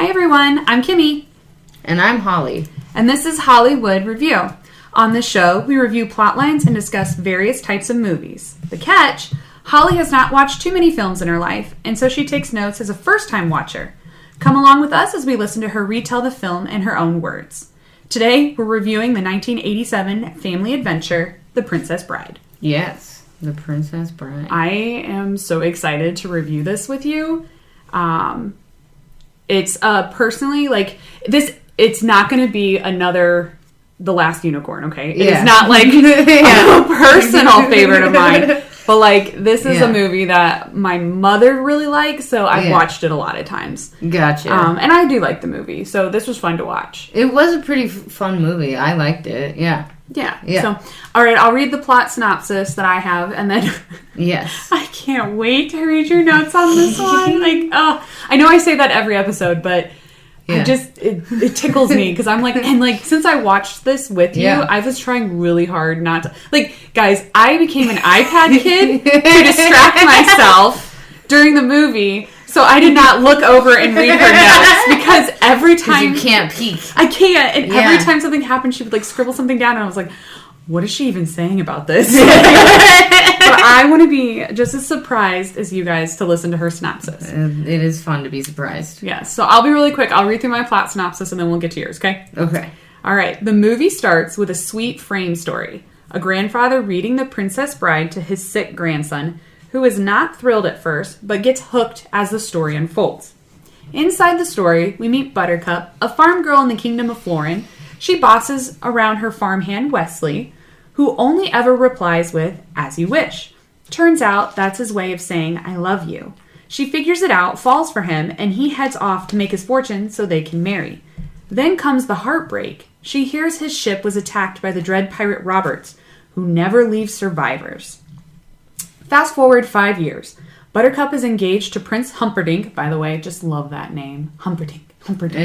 Hi everyone, I'm Kimi. And I'm Holly. And this is Hollywood Review. On this show, we review plot lines and discuss various types of movies. The catch, Holly has not watched too many films in her life, and so she takes notes as a first-time watcher. Come along with us as we listen to her retell the film in her own words. Today, we're reviewing the 1987 family adventure, The Princess Bride. Yes, The Princess Bride. I am so excited to review this with you. It's personally, like, this, it's not going to be another The Last Unicorn, okay? It is not, like, a personal favorite of mine. But, like, this is a movie that my mother really likes, so I've watched it a lot of times. Gotcha. And I do like the movie, so this was fun to watch. It was a pretty fun movie. I liked it, yeah. So, all right, I'll read the plot synopsis that I have, and then... Yes. I can't wait to read your notes on this one. Like, I know I say that every episode, but... Yeah. It tickles me because I'm like, and like, since I watched this with you, I was trying really hard not to, like, guys, I became an iPad kid to distract myself during the movie, so I did not look over and read her notes because every time you can't peek. I can't, and every time something happened, she would like scribble something down, and I was like, what is she even saying about this? But I want to be just as surprised as you guys to listen to her synopsis. It is fun to be surprised. Yeah, so I'll be really quick. I'll read through my plot synopsis and then we'll get to yours, okay? Okay. All right. The movie starts with a sweet frame story. A grandfather reading The Princess Bride to his sick grandson, who is not thrilled at first, but gets hooked as the story unfolds. Inside the story, we meet Buttercup, a farm girl in the kingdom of Florin. She bosses around her farmhand Wesley, who only ever replies with, "As you wish." Turns out that's his way of saying, "I love you." She figures it out, falls for him, and he heads off to make his fortune so they can marry. Then comes the heartbreak. She hears his ship was attacked by the dread pirate Roberts, who never leaves survivors. Fast forward 5 years. Buttercup is engaged to Prince Humperdinck. By the way, just love that name. Humperdinck.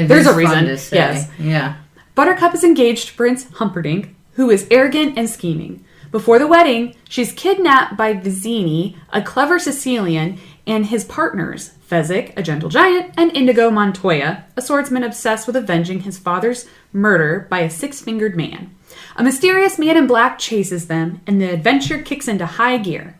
There's a reason. Yes. Yeah. Buttercup is engaged to Prince Humperdinck, who is arrogant and scheming. Before the wedding, she's kidnapped by Vizzini, a clever Sicilian, and his partners, Fezzik, a gentle giant, and Indigo Montoya, a swordsman obsessed with avenging his father's murder by a six-fingered man. A mysterious man in black chases them, and the adventure kicks into high gear.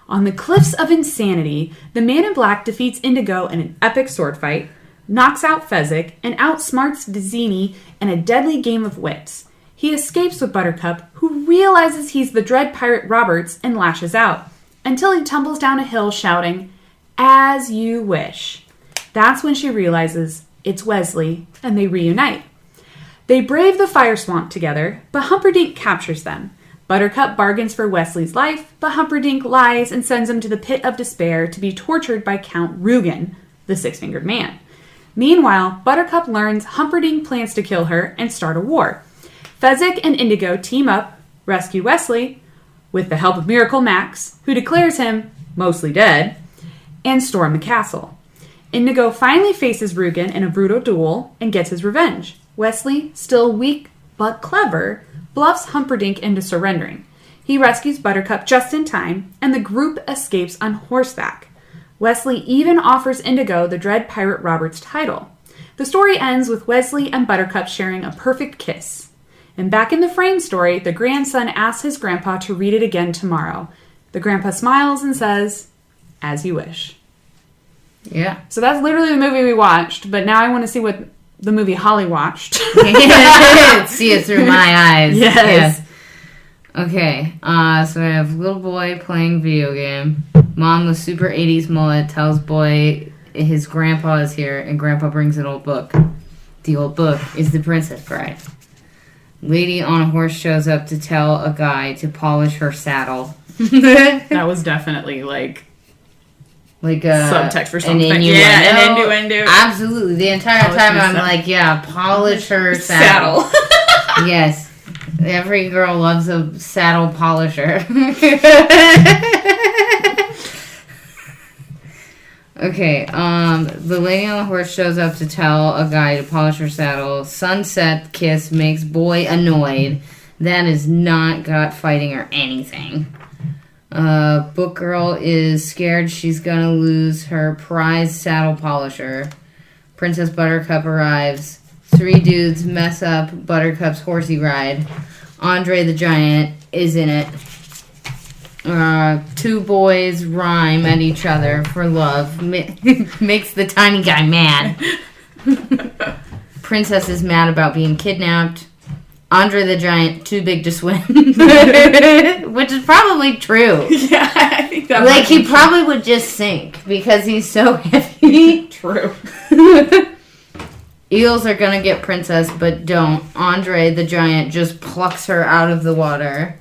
On the cliffs of insanity, the man in black defeats Indigo in an epic sword fight, knocks out Fezzik, and outsmarts Vizzini in a deadly game of wits. He escapes with Buttercup, who realizes he's the dread pirate Roberts and lashes out, until he tumbles down a hill shouting, "As you wish." That's when she realizes it's Wesley, and they reunite. They brave the fire swamp together, but Humperdinck captures them. Buttercup bargains for Wesley's life, but Humperdinck lies and sends him to the pit of despair to be tortured by Count Rugen, the six-fingered man. Meanwhile, Buttercup learns Humperdinck plans to kill her and start a war. Fezzik and Indigo team up, rescue Wesley, with the help of Miracle Max, who declares him mostly dead, and storm the castle. Indigo finally faces Rugen in a brutal duel and gets his revenge. Wesley, still weak but clever, bluffs Humperdinck into surrendering. He rescues Buttercup just in time, and the group escapes on horseback. Wesley even offers Indigo the dread pirate Roberts title. The story ends with Wesley and Buttercup sharing a perfect kiss. And back in the frame story, the grandson asks his grandpa to read it again tomorrow. The grandpa smiles and says, "As you wish." Yeah. So that's literally the movie we watched, but now I want to see what the movie Holly watched. See it through my eyes. Yes. Okay, so I have little boy playing video game. Mom with super 80s mullet tells boy his grandpa is here, and grandpa brings an old book. The old book is The Princess Bride. Lady on a horse shows up to tell a guy to polish her saddle. That was definitely like subtext for something. An innuendo. Yeah, an innuendo. Absolutely. The entire time I'm like, polish her saddle. Yes. Every girl loves a saddle polisher. Okay, the lady on the horse shows up to tell a guy to polish her saddle. Sunset kiss makes boy annoyed. That is not got fighting or anything. Book girl is scared she's gonna lose her prized saddle polisher. Princess Buttercup arrives. 3 dudes mess up Buttercup's horsey ride. Andre the Giant is in it. 2 boys rhyme at each other for love. Makes the tiny guy mad. Princess is mad about being kidnapped. Andre the Giant, too big to swim. Which is probably true. Yeah, I think that like, he probably would just sink because he's so heavy. True. Eels are gonna get Princess, but don't. Andre the Giant just plucks her out of the water.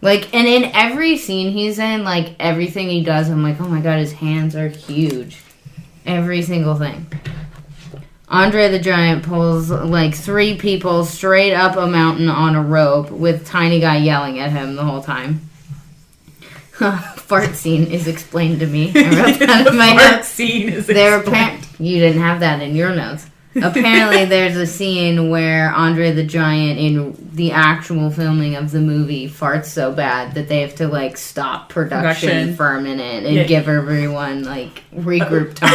Like, and in every scene he's in, like, everything he does, I'm like, oh my god, his hands are huge. Every single thing. Andre the Giant pulls, like, 3 people straight up a mountain on a rope with tiny guy yelling at him the whole time. Fart scene is explained to me. I wrote that in my notes. Fart scene is explained. You didn't have that in your notes. Apparently, there's a scene where Andre the Giant, in the actual filming of the movie, farts so bad that they have to, like, stop production for a minute and give everyone, like, regroup time.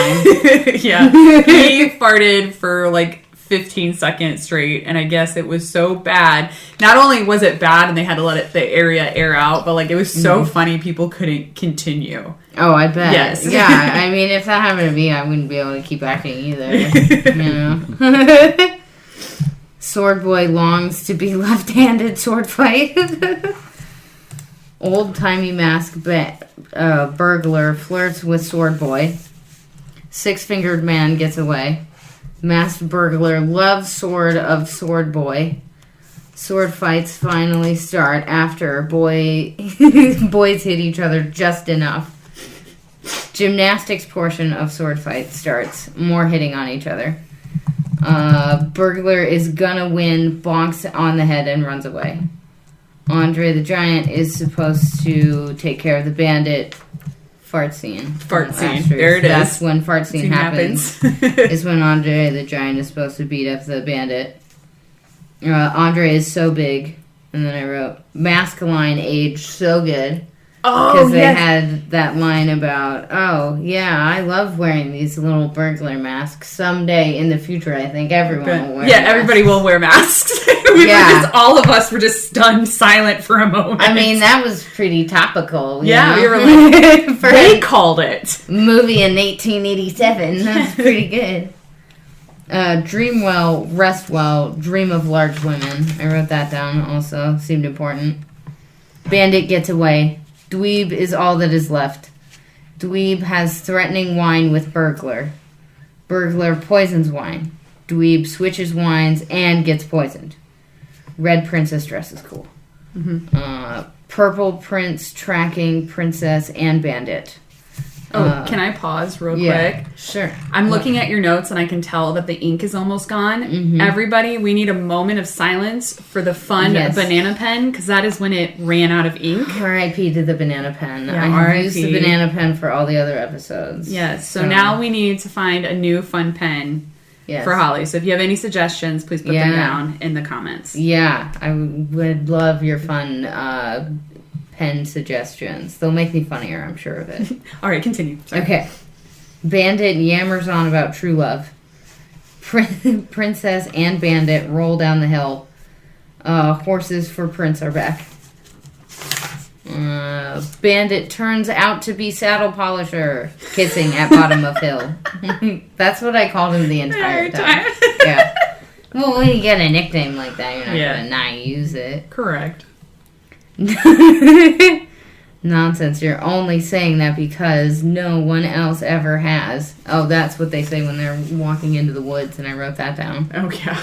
Yeah. He farted for, like, 15 seconds straight, and I guess it was so bad. Not only was it bad and they had to let the area air out, but, like, it was so funny people couldn't continue. Oh, I bet. Yes. Yeah, I mean, if that happened to me, I wouldn't be able to keep acting either. You know? Sword Boy longs to be left-handed sword fight. Old-timey mask burglar flirts with Sword Boy. 6-fingered man gets away. Masked burglar loves sword of Sword Boy. Sword fights finally start after boys hit each other just enough. Gymnastics portion of sword fight starts. More hitting on each other. Burglar is gonna win, bonks on the head, and runs away. Andre the Giant is supposed to take care of the bandit. Fart scene. Fart scene. There it is. That's when fart scene happens. Is when Andre the Giant is supposed to beat up the bandit. Andre is so big. And then I wrote, mask line aged so good. Oh, because they had that line about, oh, yeah, I love wearing these little burglar masks. Someday in the future, I think everyone will wear masks. Everybody will wear masks. All of us were just stunned silent for a moment. I mean, that was pretty topical. We were like, they called it. Movie in 1887. That's pretty good. Dream well, rest well, dream of large women. I wrote that down also. Seemed important. Bandit gets away. Dweeb is all that is left. Dweeb has threatening wine with burglar. Burglar poisons wine. Dweeb switches wines and gets poisoned. Red princess dresses cool. Mm-hmm. Purple prince tracking princess and bandit. Can I pause real quick? Sure. I'm looking at your notes and I can tell that the ink is almost gone. Mm-hmm. Everybody, we need a moment of silence for the fun banana pen, because that is when it ran out of ink. R.I.P. to the banana pen. Yeah, I used the banana pen for all the other episodes. Yes, so now we need to find a new fun pen for Holly. So if you have any suggestions, please put them down in the comments. Yeah, I would love your fun pen suggestions. They'll make me funnier, I'm sure of it. All right, continue. Sorry. Okay. Bandit yammers on about true love. Princess and bandit roll down the hill. Horses for prince are back. Bandit turns out to be saddle polisher, kissing at bottom of hill. That's what I called him the entire time. Yeah. Well, when you get a nickname like that, you're not going to not use it. Correct. Nonsense, you're only saying that because no one else ever has. Oh, that's what they say when they're walking into the woods, and I wrote that down. Oh, yeah.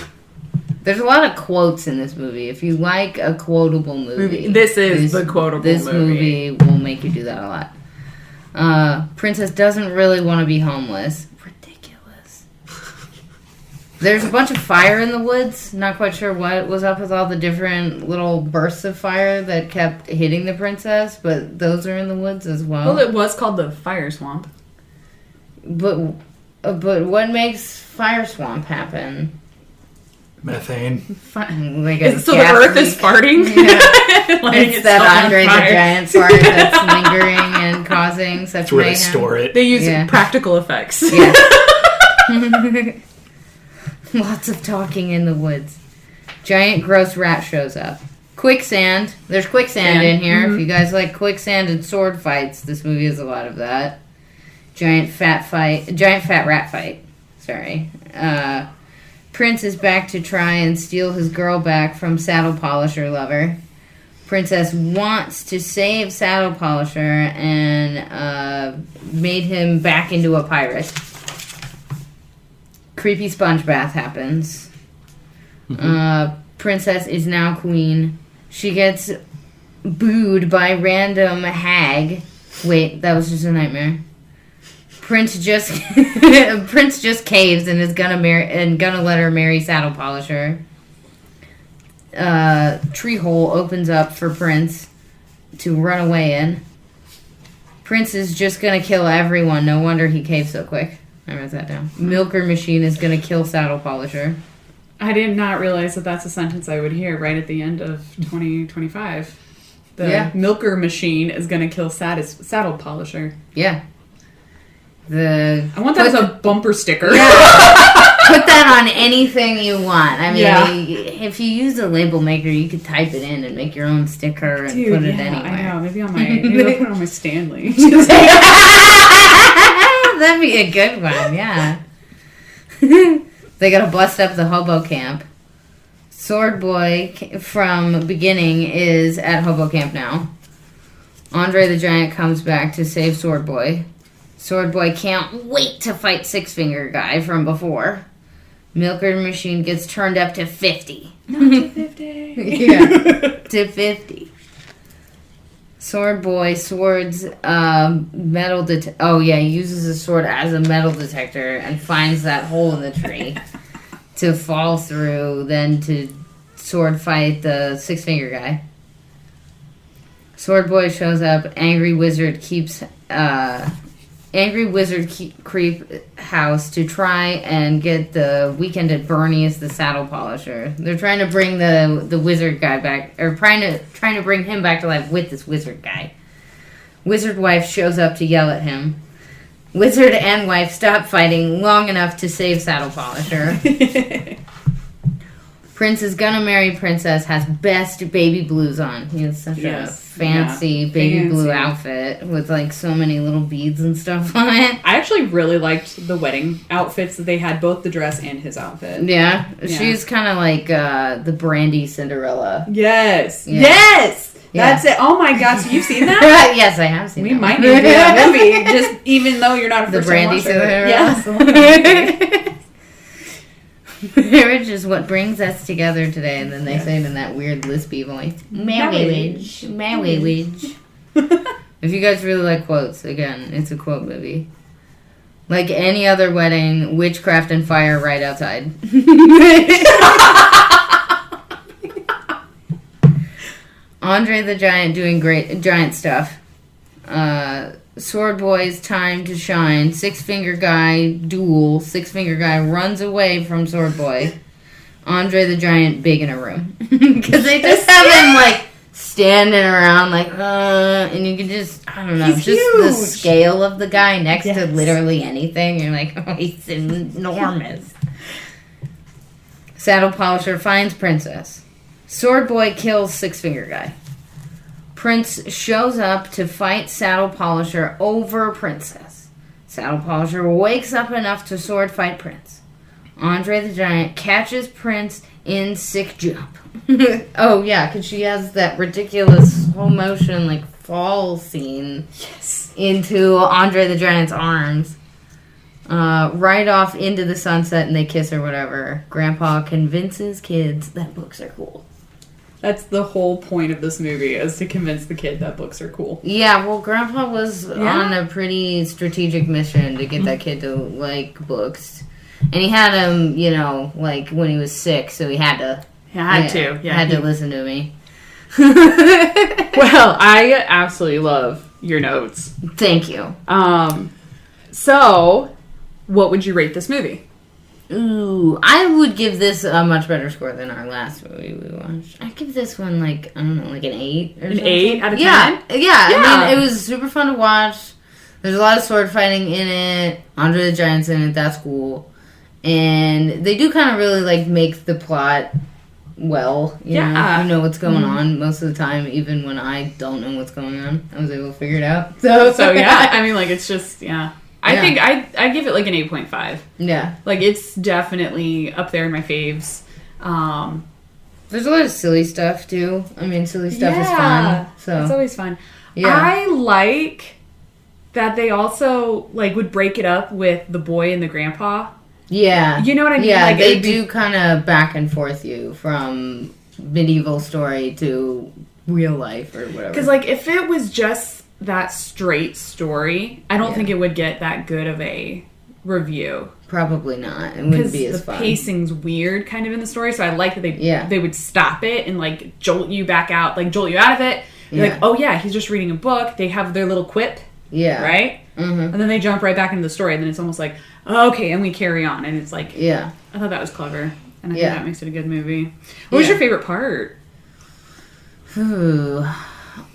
There's a lot of quotes in this movie. If you like a quotable movie... This is the quotable movie. This movie will make you do that a lot. Princess doesn't really want to be homeless. Ridiculous. There's a bunch of fire in the woods. Not quite sure what was up with all the different little bursts of fire that kept hitting the princess, but those are in the woods as well. Well, it was called the fire swamp. But what makes fire swamp happen? Methane. Like so the earth is farting? Yeah. It's that Andre the Giant fart that's lingering and causing such That's where mayhem. they store it. They use practical effects. Yeah. Lots of talking in the woods. Giant gross rat shows up. Quicksand. There's quicksand in here. Mm-hmm. If you guys like quicksand and sword fights, this movie has a lot of that. Giant fat rat fight. Sorry. Prince is back to try and steal his girl back from Saddle Polisher Lover. Princess wants to save Saddle Polisher and made him back into a pirate. Creepy sponge bath happens. Mm-hmm. Princess is now queen. She gets booed by random hag. Wait, that was just a nightmare. Prince just caves and is gonna let her marry Saddle Polisher. Tree hole opens up for Prince to run away in. Prince is just gonna kill everyone. No wonder he caved so quick. I wrote that down. Milker machine is gonna kill Saddle Polisher. I did not realize that that's a sentence I would hear right at the end of 2025. The milker machine is gonna kill Saddle Polisher. Yeah. I want that as a bumper sticker. Yeah. Put that on anything you want. I mean, if you use a label maker, you could type it in and make your own sticker and put it anywhere. I know. Maybe I'll put it on my Stanley. That'd be a good one, yeah. They gotta bust up the hobo camp. Sword Boy from beginning is at hobo camp now. Andre the Giant comes back to save Sword Boy. Sword Boy can't wait to fight Six Finger Guy from before. Milker Machine gets turned up to 50. Not to 50. Yeah, to 50. Sword Boy swords metal detector. Oh yeah, he uses his sword as a metal detector and finds that hole in the tree to fall through, then to sword fight the Six Finger Guy. Sword Boy shows up. Angry Wizard creep house to try and get the Weekend at Bernie's the Saddle Polisher. They're trying to bring the wizard guy back, or trying to bring him back to life with this wizard guy. Wizard wife shows up to yell at him. Wizard and wife stop fighting long enough to save Saddle Polisher. Prince is gonna marry Princess, has best baby blues on. He has such a fancy baby blue outfit with like so many little beads and stuff on it. I actually really liked the wedding outfits that they had, both the dress and his outfit. Yeah. She's kind of like the Brandy Cinderella. Yes. Yeah. Yes! That's it. Oh my God, so you've seen that? Yes, I have seen that. We might need to do that movie, just even though you're not a first Brandy Cinderella. Yes. Marriage is what brings us together today, and then they say it in that weird lispy voice. Marriage. If you guys really like quotes, again, it's a quote movie. Like any other wedding, witchcraft and fire right outside. Andre the Giant doing great giant stuff. Sword Boy's time to shine. Six Finger Guy duel. Six Finger Guy runs away from Sword Boy. Andre the Giant big in a room. Because they just have him like standing around like, and you can just, I don't know, He's just huge. the scale of the guy next to literally anything. You're like, oh, he's enormous. Saddle Polisher finds Princess. Sword Boy kills Six Finger Guy. Prince shows up to fight Saddle Polisher over Princess. Saddle Polisher wakes up enough to sword fight Prince. Andre the Giant catches Prince in sick jump. Oh yeah, because she has that ridiculous slow motion like fall scene into Andre the Giant's arms. Right off into the sunset, and they kiss or whatever. Grandpa convinces kids that books are cool. That's the whole point of this movie, is to convince the kid that books are cool. Yeah, well, Grandpa was on a pretty strategic mission to get that kid to like books. And he had him, you know, like when he was sick, so he had to. Had to listen to me. Well, I absolutely love your notes. Thank you. So, what would you rate this movie? Ooh, I would give this a much better score than our last movie we watched. I'd give this one like, I don't know, like an 8 or something. 8 out of 10? Yeah. I mean, it was super fun to watch. There's a lot of sword fighting in it. Andre the Giant's in it. That's cool. And they do kind of really, like, make the plot well. You know what's going on most of the time, even when I don't know what's going on. I was able to figure it out. So yeah, I mean, like, it's just, I think I give it, like, an 8.5. Yeah. Like, it's definitely up there in my faves. There's a lot of silly stuff, too. I mean, silly stuff is fun. So it's always fun. Yeah. I like that they also, like, would break it up with the boy and the grandpa. Yeah. You know what I mean? Yeah, like, they do kind of back and forth you from medieval story to real life or whatever. Because, like, if it was just that straight story, I don't think it would get that good of a review. Probably not. It wouldn't be as the fun. Pacing's weird kind of in the story, so I like that they would stop it and, like, jolt you out of it. You're like, oh yeah, he's just reading a book. They have their little quip. Yeah. Right? Mm-hmm. And then they jump right back into the story, and then it's almost like, oh, okay, and we carry on. And it's like, I thought that was clever. And I think that makes it a good movie. What was your favorite part? Ooh,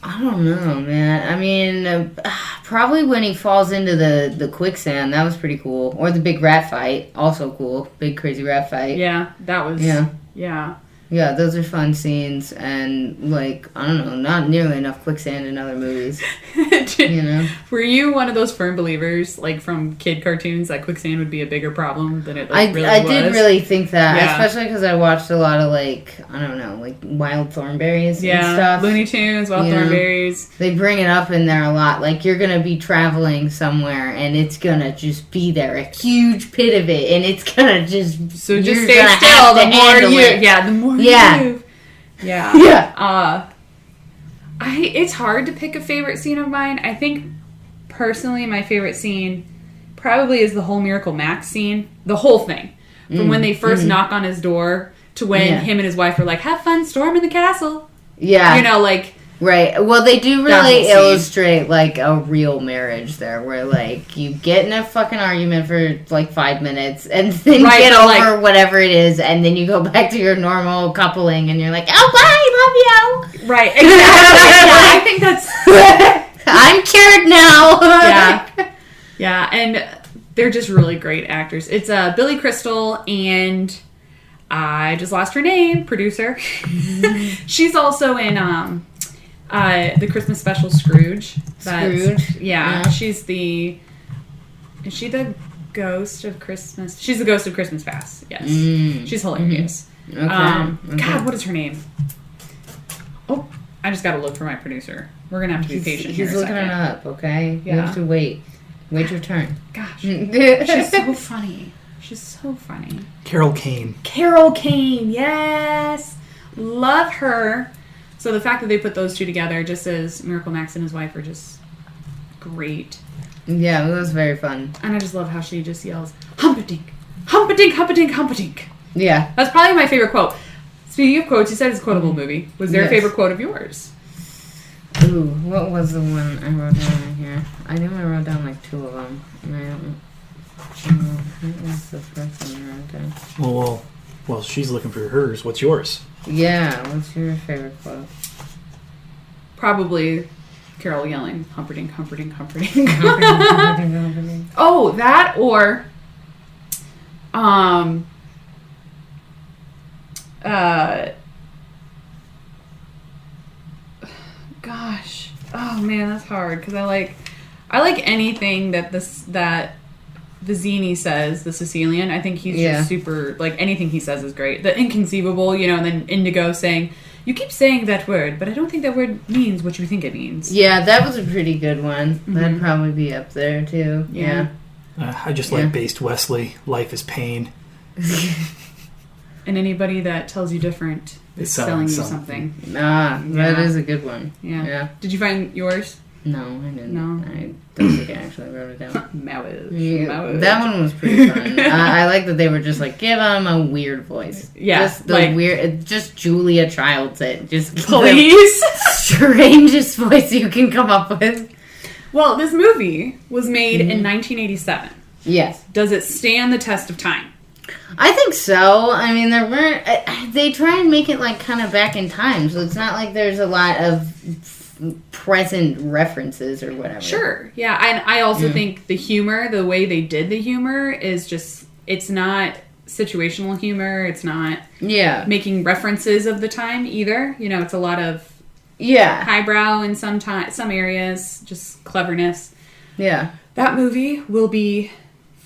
I don't know, man. I mean, probably when he falls into the quicksand. That was pretty cool. Or the big rat fight. Also cool. Big crazy rat fight. Yeah, that was... Yeah. Yeah, those are fun scenes, and, like, I don't know, not nearly enough quicksand in other movies, you know? Were you one of those firm believers, like, from kid cartoons, that quicksand would be a bigger problem than it really was? I did really think that, especially because I watched a lot of, like, I don't know, like, Wild Thornberrys and stuff. Looney Tunes, Wild Thornberrys. They bring it up in there a lot, like, you're going to be traveling somewhere, and it's going to just be there, a huge pit of it, and it's going to just... So just stay still, the more you... Yeah, the more Yeah. Yeah. It's hard to pick a favorite scene of mine. I think, personally, my favorite scene probably is the whole Miracle Max scene. The whole thing. From when they first knock on his door to when him and his wife are like, have fun storming the castle. Yeah. You know, like... Right. Well, they do really illustrate, like, a real marriage there, where, like, you get in a fucking argument for, like, 5 minutes, and then get over whatever it is, and then you go back to your normal coupling, and you're like, oh, bye, love you! Right, exactly. I think that's... I'm cured now! Yeah, and they're just really great actors. It's Billy Crystal and... I just lost her name, producer. She's also in... the Christmas special Scrooge. Scrooge? Yeah, she's the... Is she the ghost of Christmas? She's the ghost of Christmas Past, yes. She's hilarious. Okay. God, what is her name? Oh, I just gotta look for my producer. We're gonna have to be patient here He's looking it up, okay? Yeah. You have to wait. Wait your turn. Gosh. She's so funny. She's so funny. Carol Kane. Carol Kane, yes! Love her. So the fact that they put those two together, just as Miracle Max and his wife, are just great. Yeah, it was very fun. And I just love how she just yells, Humperdinck, Humperdinck, Humperdinck, Humperdinck. Yeah. That's probably my favorite quote. Speaking of quotes, you said it's a quotable movie. Was there a favorite quote of yours? Ooh, what was the one I wrote down in here? I knew I wrote down like 2 of them. And I don't know. What was the first one I wrote down? Well, she's looking for hers. What's yours? Yeah, what's your favorite quote? Probably Carol yelling, Humperdinck, Humperdinck, Humperdinck. Humperdinck. Oh, that or gosh. Oh man, that's hard because I like anything that Vizzini says, the Sicilian. I think he's just super, like, anything he says is great. The inconceivable, you know, and then Indigo saying, you keep saying that word, but I don't think that word means what you think it means. Yeah, that was a pretty good one. That'd probably be up there, too. Yeah. I just like Based Wesley, life is pain. And anybody that tells you different is selling you something. That is a good one. Yeah. Did you find yours? No, I didn't. No. I don't think I actually wrote it down. Marriage. That one was pretty fun. I like that they were just like, give him a weird voice. Yeah. Just the weird, just Julia Childs it. Just please. Strangest voice you can come up with. Well, this movie was made in 1987. Yes. Does it stand the test of time? I think so. I mean, there weren't... They try and make it, like, kind of back in time, so it's not like there's a lot of present references or whatever. Sure. Yeah, and I also think the humor, the way they did the humor is just it's not situational humor. It's not making references of the time either. You know, it's a lot of highbrow in some areas, just cleverness. Yeah. That movie will be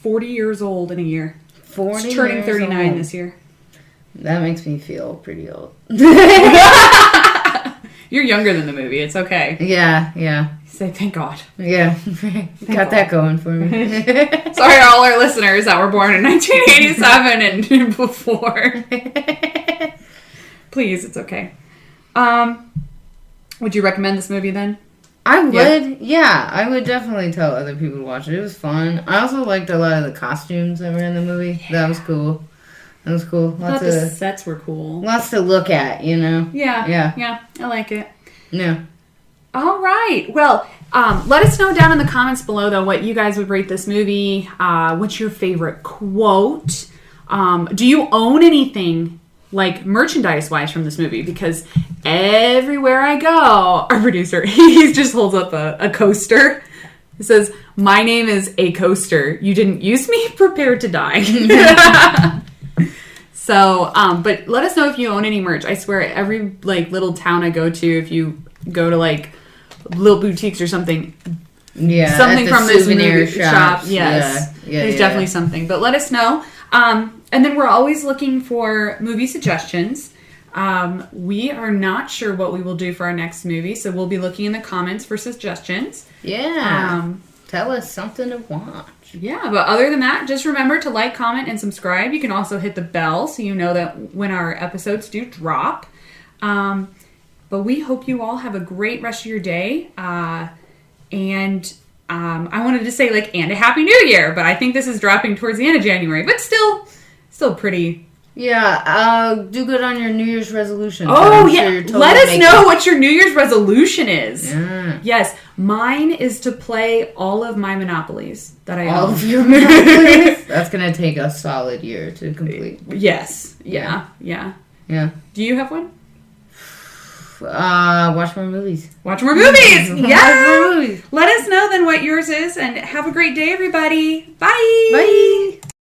40 years old in a year. 40 It's turning years 39 old. this year. That makes me feel pretty old. You're younger than the movie. It's okay. Yeah. Say thank God. Yeah. Got that going for me. Sorry to all our listeners that were born in 1987 and before. Please, it's okay. Would you recommend this movie then? I would. Yeah, I would definitely tell other people to watch it. It was fun. I also liked a lot of the costumes that were in the movie. Yeah. That was cool. I thought the sets were cool. Lots to look at, you know? Yeah. I like it. Yeah. All right. Well, let us know down in the comments below, though, what you guys would rate this movie. What's your favorite quote? Do you own anything, like, merchandise-wise from this movie? Because everywhere I go, our producer, he just holds up a coaster. It says, "My name is a coaster. You didn't use me? Prepare to die." So, but let us know if you own any merch. I swear, every, like, little town I go to, if you go to, like, little boutiques or something, something from this souvenir shop. Yes. There's definitely something. But let us know. And then we're always looking for movie suggestions. We are not sure what we will do for our next movie, so we'll be looking in the comments for suggestions. Yeah. Tell us something to watch. Yeah, but other than that, just remember to like, comment, and subscribe. You can also hit the bell so you know that when our episodes do drop. But we hope you all have a great rest of your day. And I wanted to say, like, and a Happy New Year, but I think this is dropping towards the end of January. But still pretty... Yeah, do good on your New Year's resolution. Oh, yeah. Totally let us know what your New Year's resolution is. Yeah. Yes. Mine is to play all of my Monopolies that I own. All of your Monopolies? That's going to take a solid year to complete. Yes. Yeah. Do you have one? Watch more movies. Watch more movies! Yeah! Let us know then what yours is, and have a great day, everybody. Bye! Bye!